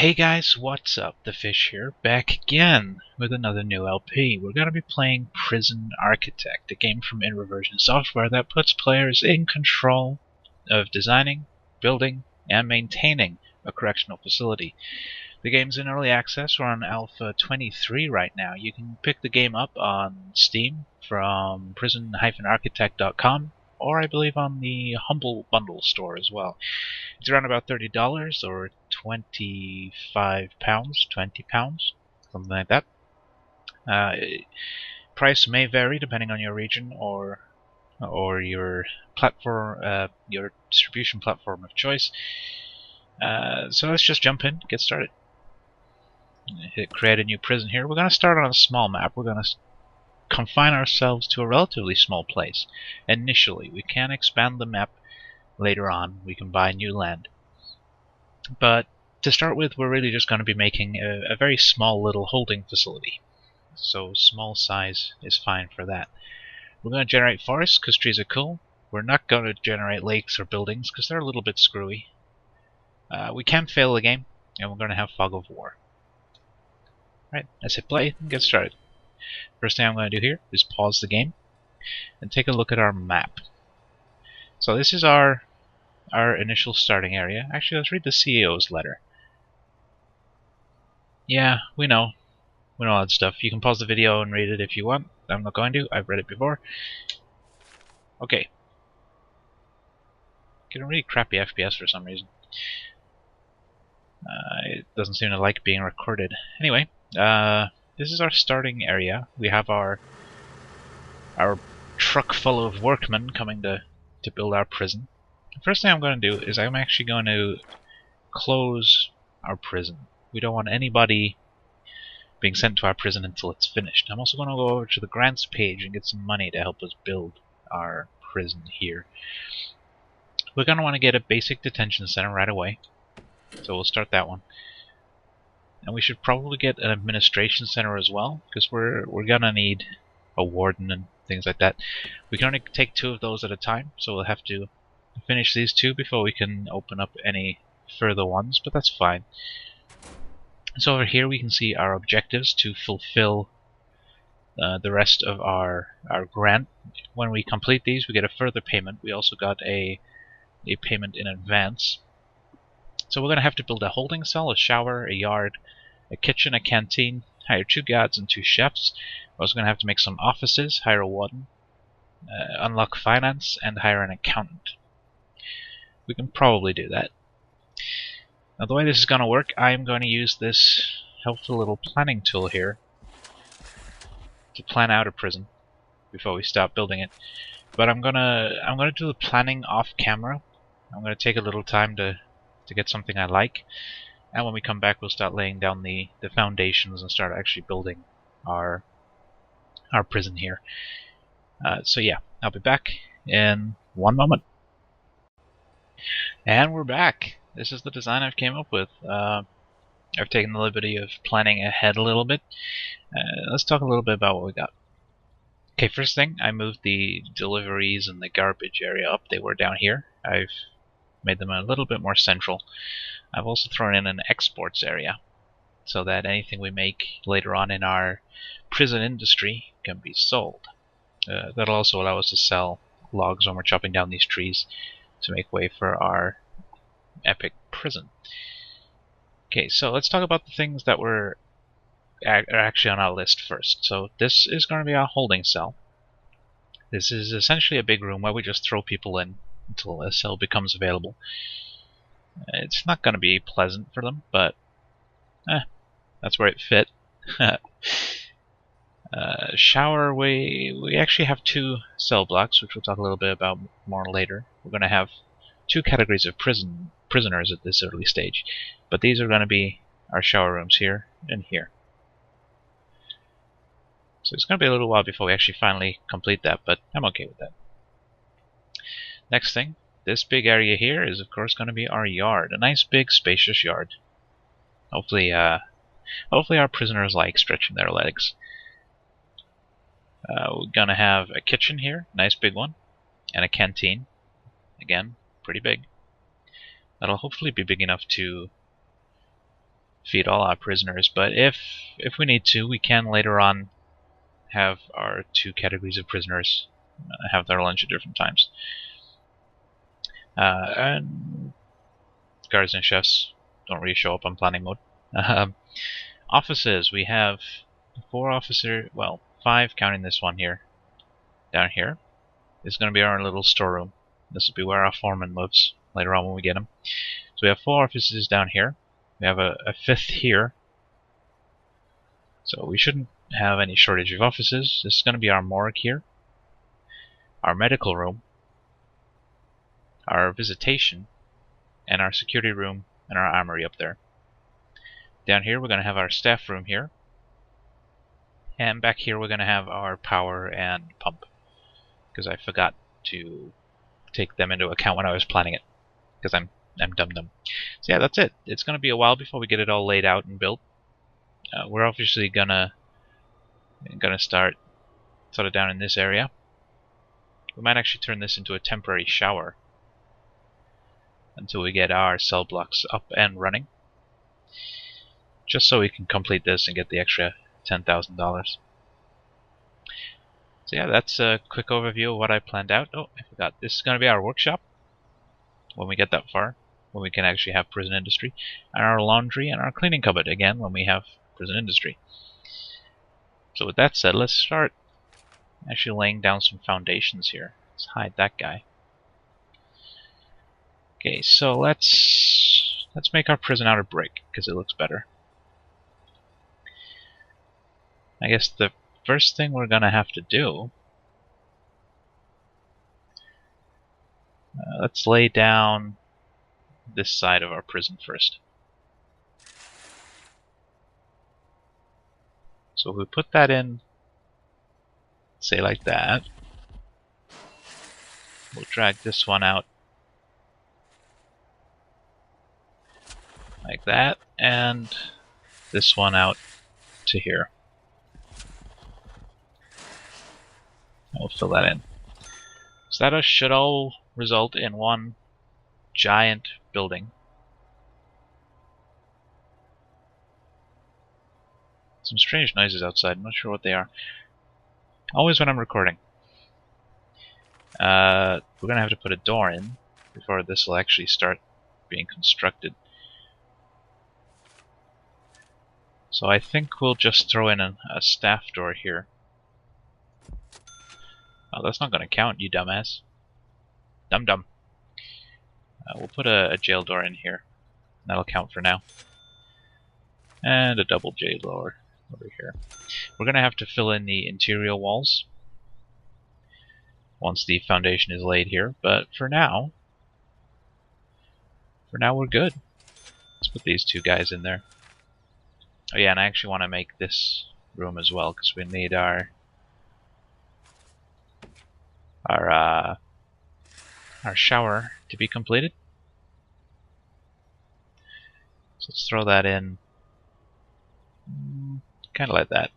Hey guys, what's up? TheFish here, back again with another new LP. We're going to be playing Prison Architect, a game from Introversion Software that puts players in control of designing, building, and maintaining a correctional facility. The game's in early access. We're on Alpha 23 right now. You can pick the game up on Steam from prison-architect.com, or I believe on the Humble Bundle store as well. It's around about $30 or £25, £20, something like that. Price may vary depending on your region or your platform, your distribution platform of choice. So let's just jump in, get started. Hit create a new prison here. We're going to start on a small map. We're going to confine ourselves to a relatively small place initially. We can expand the map later on. We can buy new land. But to start with, we're really just going to be making a very small little holding facility. So small size is fine for that. We're going to generate forests because trees are cool. We're not going to generate lakes or buildings because they're a little bit screwy. We can fail the game, and we're going to have fog of war. Right, let's hit play and get started. First thing I'm going to do here is pause the game and take a look at our map. So this is our initial starting area. Actually, let's read the CEO's letter. Yeah, we know all that stuff. You can pause the video and read it if you want. I'm not going to. I've read it before. Okay. Getting really crappy FPS for some reason. It doesn't seem to like being recorded. Anyway, this is our starting area. We have our truck full of workmen coming to build our prison. The first thing I'm going to do is I'm actually going to close our prison. We don't want anybody being sent to our prison until it's finished. I'm also going to go over to the grants page and get some money to help us build our prison here. We're going to want to get a basic detention center right away. So we'll start that one. And we should probably get an administration center as well, because we're going to need a warden and things like that. We can only take 2 of those at a time, so we'll have to finish these 2 before we can open up any further ones, but that's fine. So over here we can see our objectives to fulfill the rest of our grant. When we complete these, we get a further payment. We also got a payment in advance. So we're going to have to build a holding cell, a shower, a yard, a kitchen, a canteen, hire 2 guards and 2 chefs. We're also going to have to make some offices, hire a warden, unlock finance, and hire an accountant. We can probably do that. Now the way this is going to work, I'm going to use this helpful little planning tool here to plan out a prison before we start building it. But I'm gonna do the planning off camera. I'm going to take a little time to get something I like, and when we come back we'll start laying down the foundations and start actually building our prison here. So yeah, I'll be back in 1 moment. And we're back. This is the design I've came up with. I've taken the liberty of planning ahead a little bit. Let's talk a little bit about what we got. Okay, first thing, I moved the deliveries and the garbage area up. They were down here. I've made them a little bit more central. I've also thrown in an exports area so that anything we make later on in our prison industry can be sold. That'll also allow us to sell logs when we're chopping down these trees to make way for our epic prison. Okay, so let's talk about the things that are actually on our list first. So this is going to be our holding cell. This is essentially a big room where we just throw people in until a cell becomes available. It's not going to be pleasant for them, but that's where it fit. Shower, we actually have 2 cell blocks, which we'll talk a little bit about more later. We're going to have 2 categories of prisoners at this early stage, but these are going to be our shower rooms here and here. So it's going to be a little while before we actually finally complete that, but I'm okay with that. Next thing, this big area here is of course going to be our yard. A nice big spacious yard. Hopefully our prisoners like stretching their legs. We're going to have a kitchen here, nice big one, and a canteen. Again, pretty big. That'll hopefully be big enough to feed all our prisoners, but if we need to, we can later on have our two categories of prisoners have their lunch at different times. And guards and chefs don't really show up on planning mode. Offices, we have 4 officers, well, 5 counting this one here. Down here is going to be our little storeroom. This will be where our foreman lives later on when we get him. So we have 4 offices down here. We have a 5th here. So we shouldn't have any shortage of offices. This is going to be our morgue here, our medical room, our visitation, and our security room and our armory up there. Down here we're going to have our staff room here. And back here we're going to have our power and pump, because I forgot to take them into account when I was planning it, because I'm dumb. So yeah, that's it. It's going to be a while before we get it all laid out and built. We're obviously gonna start sort of down in this area. We might actually turn this into a temporary shower until we get our cell blocks up and running, just so we can complete this and get the extra $10,000. So yeah, that's a quick overview of what I planned out. Oh, I forgot. This is going to be our workshop when we get that far, when we can actually have prison industry, and our laundry and our cleaning cupboard again when we have prison industry. So with that said, let's start actually laying down some foundations here. Let's hide that guy. Okay, so let's make our prison out of brick, because it looks better. I guess the first thing we're gonna have to do, let's lay down this side of our prison first. So if we put that in, say like that, we'll drag this one out like that, and this one out to here. And we'll fill that in. So that should all result in one giant building. Some strange noises outside, I'm not sure what they are. Always when I'm recording. We're gonna have to put a door in before this will actually start being constructed. So I think we'll just throw in a staff door here. Oh, that's not gonna count, you dumbass. Dum-dum. We'll put a jail door in here. That'll count for now. And a double jail door over here. We're gonna have to fill in the interior walls once the foundation is laid here, but for now we're good. Let's put these 2 guys in there. Oh yeah, and I actually want to make this room as well, because we need our shower to be completed. So let's throw that in, kind of like that.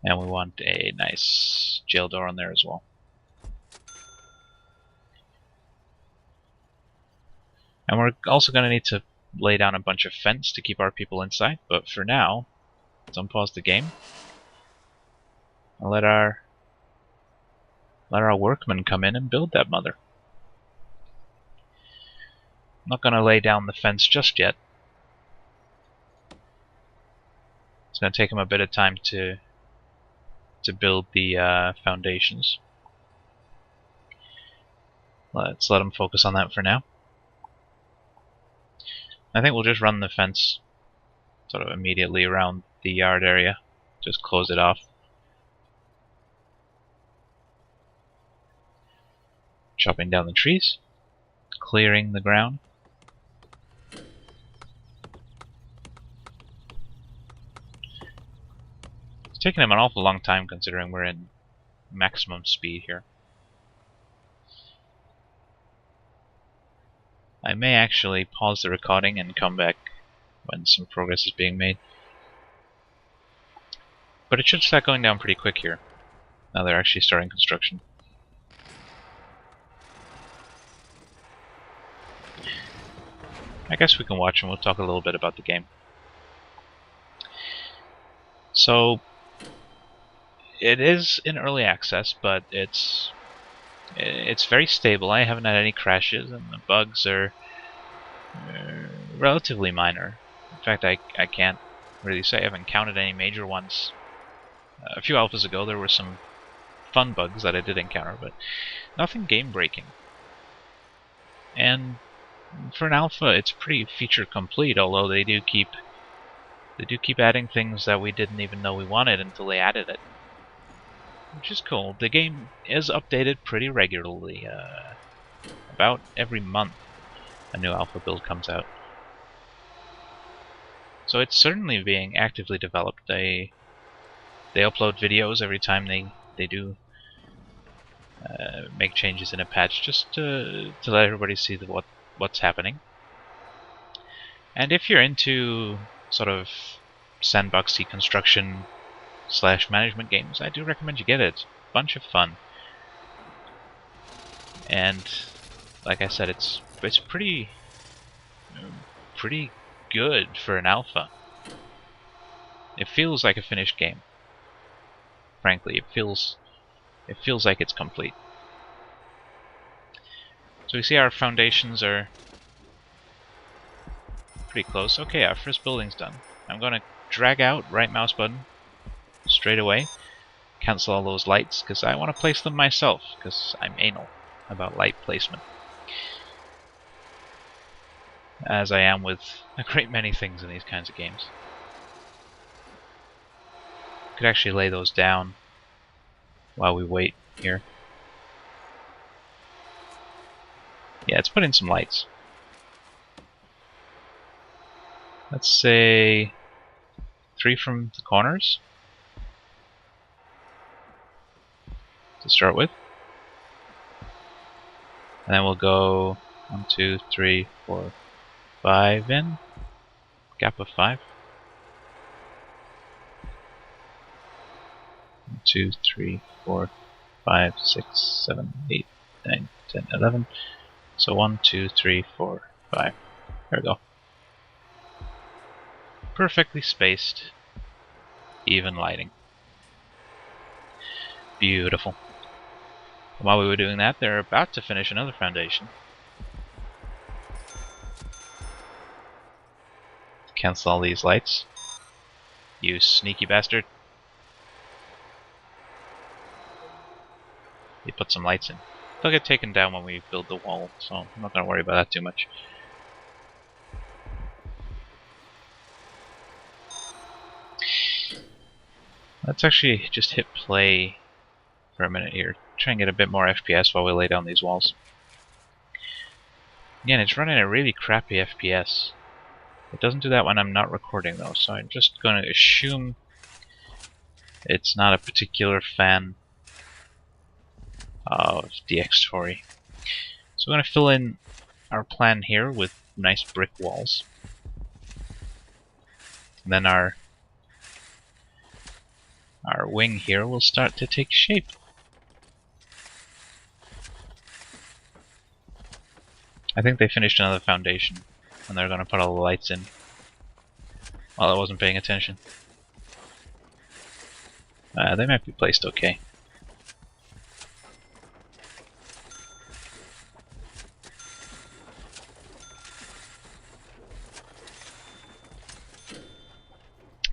And we want a nice jail door on there as well. And we're also going to need to lay down a bunch of fence to keep our people inside, but for now, let's unpause the game and let our workmen come in and build that mother. I'm not going to lay down the fence just yet. It's going to take them a bit of time to build the foundations. Let's let them focus on that for now. I think we'll just run the fence sort of immediately around the yard area. Just close it off. Chopping down the trees, clearing the ground. It's taking him an awful long time considering we're in maximum speed here. I may actually pause the recording and come back when some progress is being made. But it should start going down pretty quick here. Now they're actually starting construction. I guess we can watch and we'll talk a little bit about the game. So, it is in early access, but it's very stable. I haven't had any crashes, and the bugs are relatively minor. In fact, I can't really say I've encountered any major ones. A few alphas ago, there were some fun bugs that I did encounter, but nothing game-breaking. And for an alpha, it's pretty feature complete. Although they do keep adding things that we didn't even know we wanted until they added it, which is cool. The game is updated pretty regularly. About every month, a new alpha build comes out. So it's certainly being actively developed. They upload videos every time they do make changes in a patch, just to let everybody see what's happening. And if you're into sort of sandboxy construction / management games, I do recommend you get it. It's a bunch of fun. And like I said, it's pretty good for an alpha. It feels like a finished game. Frankly, it feels like it's complete. So we see our foundations are pretty close. Okay, our first building's done. I'm gonna drag out right mouse button straight away. Cancel all those lights because I want to place them myself, because I'm anal about light placement, as I am with a great many things in these kinds of games. Could actually lay those down while we wait here. Yeah, let's put in some lights. Let's say 3 from the corners to start with. And then we'll go 1, 2, 3, 4, 5 in. Gap of 5. 1, 2, 3, 4, 5, 6, 7, 8, 9, 10, 11. So 1, 2, 3, 4, 5. There we go. Perfectly spaced, even lighting. Beautiful. And while we were doing that, they're about to finish another foundation. Cancel all these lights. You sneaky bastard. You put some lights in. They'll get taken down when we build the wall, so I'm not going to worry about that too much. Let's actually just hit play for a minute here. Try and get a bit more FPS while we lay down these walls. Again, it's running a really crappy FPS. It doesn't do that when I'm not recording though, so I'm just going to assume it's not a particular fan of DX Story. So we're going to fill in our plan here with nice brick walls. And then our wing here will start to take shape. I think they finished another foundation and they're going to put all the lights in. Well, I wasn't paying attention. They might be placed okay.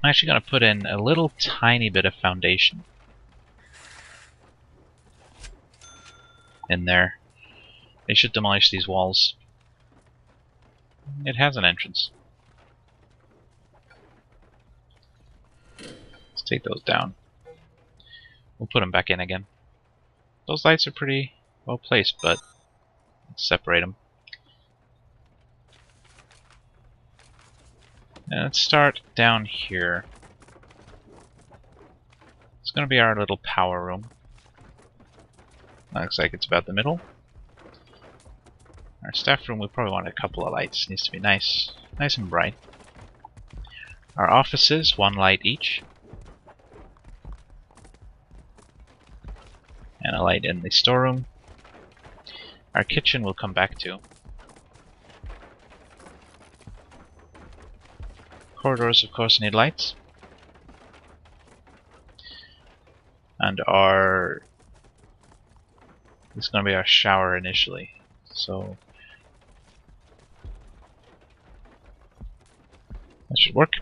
I'm actually going to put in a little tiny bit of foundation in there. They should demolish these walls. It has an entrance. Let's take those down. We'll put them back in again. Those lights are pretty well placed, but let's separate them. And let's start down here. It's going to be our little power room. Looks like it's about the middle. Our staff room, we probably want a couple of lights. Needs to be nice and bright. Our offices, 1 light each. And a light in the storeroom. Our kitchen we'll come back to. Corridors, of course, need lights. And our... This is going to be our shower initially. So... that should work.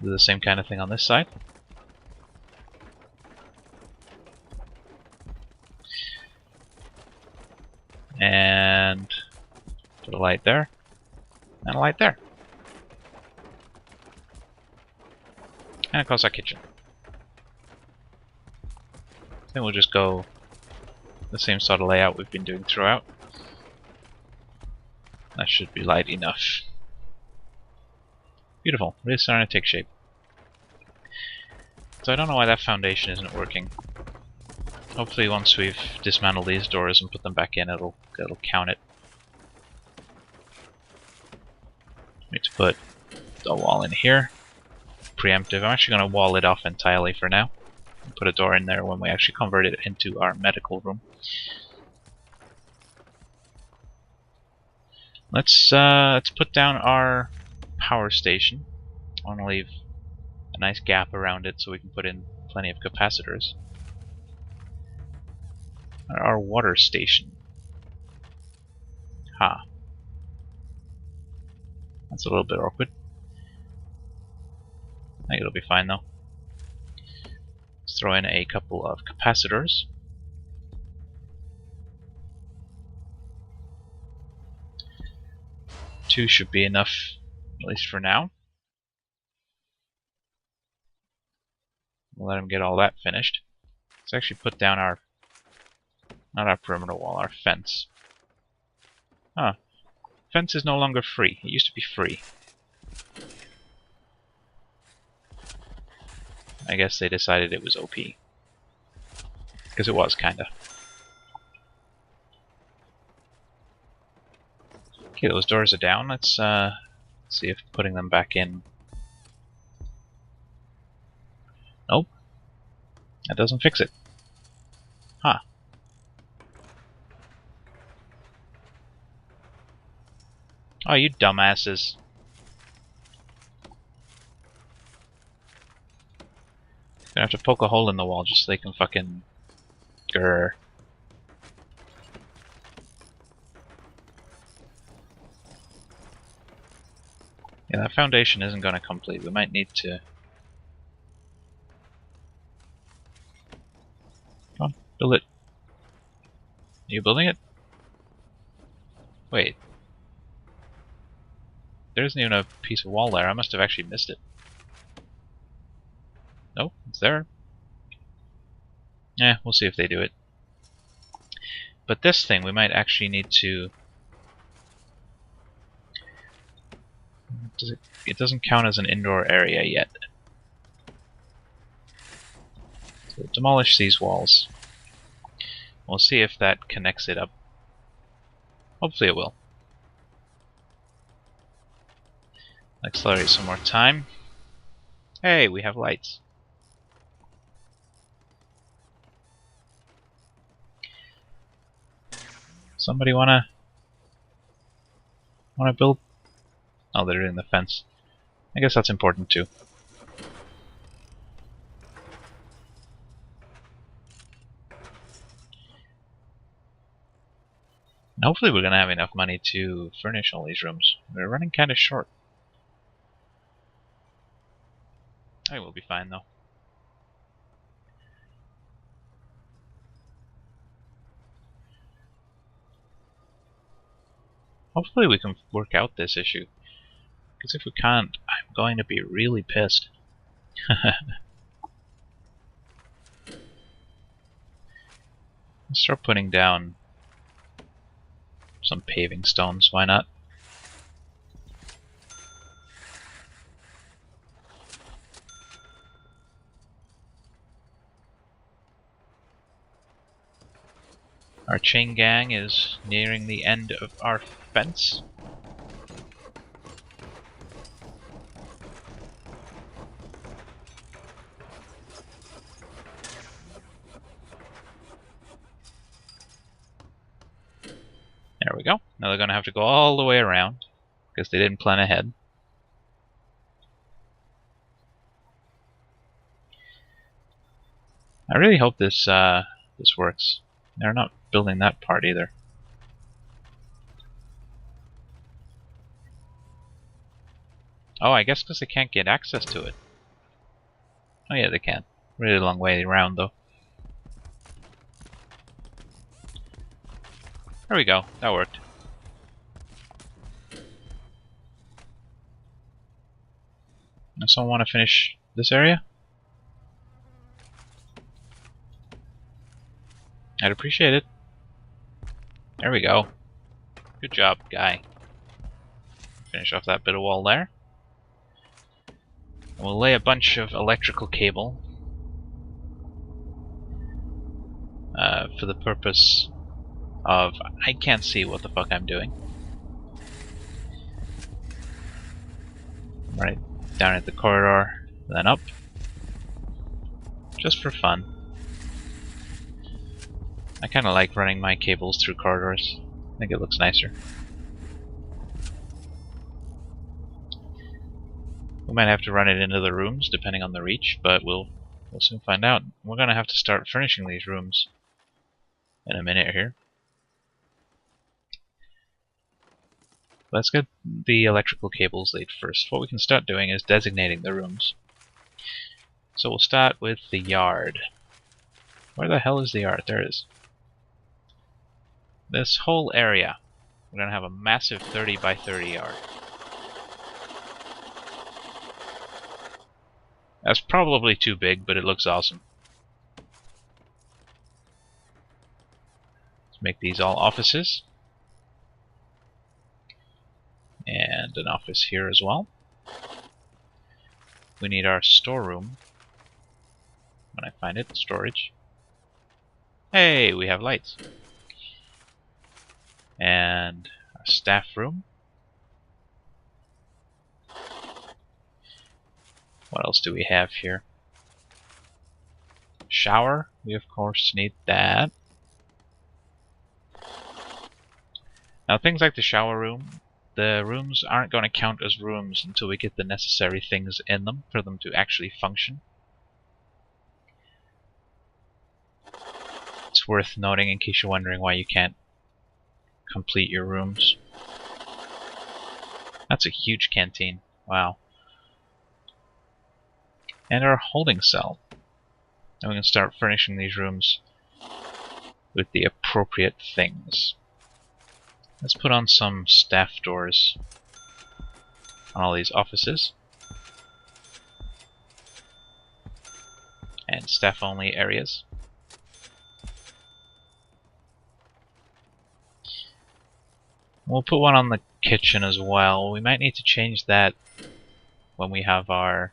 Do the same kind of thing on this side. And put a light there. And a light there. And of course our kitchen. Then we'll just go the same sort of layout we've been doing throughout. That should be light enough. Beautiful. Really starting to take shape. So I don't know why that foundation isn't working. Hopefully once we've dismantled these doors and put them back in, it'll count it. Need to put a wall in here. Preemptive. I'm actually going to wall it off entirely for now. And put a door in there when we actually convert it into our medical room. Let's put down our power station. I want to leave a nice gap around it so we can put in plenty of capacitors. Our water station. Ha. That's a little bit awkward. I think it'll be fine though. Let's throw in a couple of capacitors. Two should be enough, at least for now. We'll let him get all that finished. Let's actually put down our, not our perimeter wall, our fence. Huh. Fence is no longer free. It used to be free. I guess they decided it was OP. Because it was, kinda. Okay, those doors are down. Let's see if putting them back in... Nope. That doesn't fix it. Huh. Oh, you dumbasses. Gonna have to poke a hole in the wall just so they can fucking... grr. Yeah, that foundation isn't gonna complete. We might need to... Come on, build it. Are you building it? Wait. There isn't even a piece of wall there. I must have actually missed it. No, it's there. Yeah, we'll see if they do it. But this thing, we might actually need to... It doesn't count as an indoor area yet. So demolish these walls. We'll see if that connects it up. Hopefully it will. Accelerate some more time. Hey, we have lights. Somebody wanna build? Oh, they're doing the fence. I guess that's important too. And hopefully we're gonna have enough money to furnish all these rooms. We're running kinda short. I think we'll be fine though. Hopefully we can work out this issue. Because if we can't, I'm going to be really pissed. Let's start putting down some paving stones, why not? Our chain gang is nearing the end of our fence. There we go. Now they're going to have to go all the way around because they didn't plan ahead. I really hope this this works. They're not building that part either. Oh, I guess because they can't get access to it. Oh yeah, they can. Really long way around though. There we go. That worked. Does someone want to finish this area? I'd appreciate it. There we go. Good job, guy. Finish off that bit of wall there. And we'll lay a bunch of electrical cable for the purpose of... I can't see what the fuck I'm doing. Right down at the corridor, then up. Just for fun. I kind of like running my cables through corridors. I think it looks nicer. We might have to run it into the rooms depending on the reach, but we'll soon find out. We're gonna have to start furnishing these rooms in a minute here. Let's get the electrical cables laid first. What we can start doing is designating the rooms. So we'll start with the yard. Where the hell is the yard? There it is. This whole area, we're going to have a massive 30 by 30 yard. That's probably too big, but it looks awesome. Let's make these all offices. And an office here as well. We need our storeroom. When I find it, storage. Hey, we have lights. And a staff room. What else do we have here? Shower. We of course need that. Now things like the shower room, the rooms aren't going to count as rooms until we get the necessary things in them for them to actually function. It's worth noting in case you're wondering why you can't complete your rooms. That's a huge canteen. Wow. And our holding cell. And we can start furnishing these rooms with the appropriate things. Let's put on some staff doors on all these offices. And staff-only areas. We'll put one on the kitchen as well. We might need to change that when we have our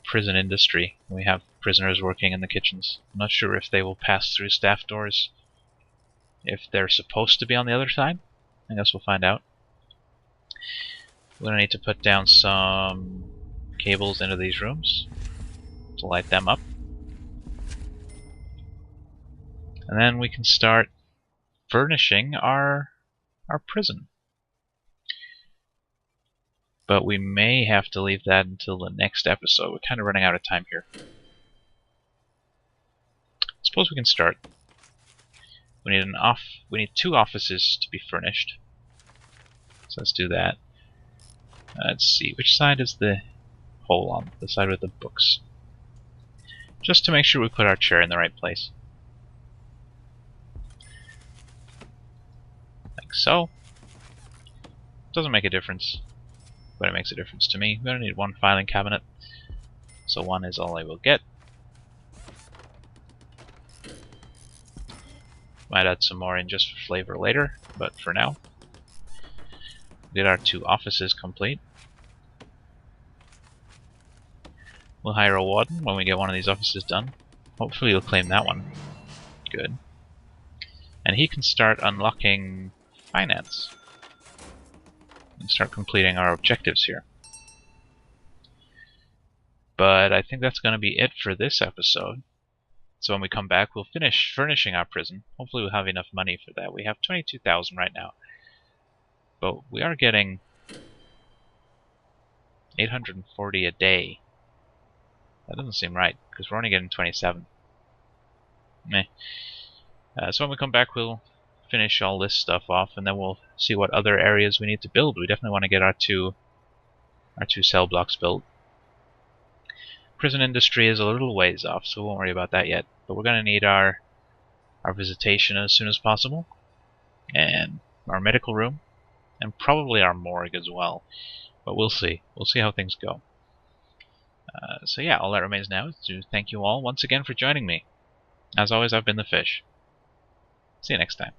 prison industry. We have prisoners working in the kitchens. I'm not sure if they will pass through staff doors. If they're supposed to be on the other side. I guess we'll find out. We're going to need to put down some cables into these rooms to light them up. And then we can start furnishing our prison. But we may have to leave that until the next episode. We're kind of running out of time here. Suppose we can start. We need 2 offices to be furnished. So let's do that. Let's see, which side is the hole on? The side with the books. Just to make sure we put our chair in the right place. Like so. Doesn't make a difference, but it makes a difference to me. We're going to need 1 filing cabinet, so 1 is all I will get. Might add some more in just for flavor later, but for now, get our 2 offices complete. We'll hire a warden when we get one of these offices done. Hopefully he'll claim that one. Good. And he can start unlocking finance. And start completing our objectives here. But I think that's going to be it for this episode. So when we come back, we'll finish furnishing our prison. Hopefully we'll have enough money for that. We have 22,000 right now. But we are getting 840 a day. That doesn't seem right, because we're only getting 27. Meh. So when we come back, we'll finish all this stuff off, and then we'll see what other areas we need to build. We definitely want to get our two cell blocks built. Prison industry is a little ways off, so we won't worry about that yet. But we're going to need our visitation as soon as possible, and our medical room, and probably our morgue as well. But we'll see. We'll see how things go. So yeah, all that remains now is to thank you all once again for joining me. As always, I've been TheFish. See you next time.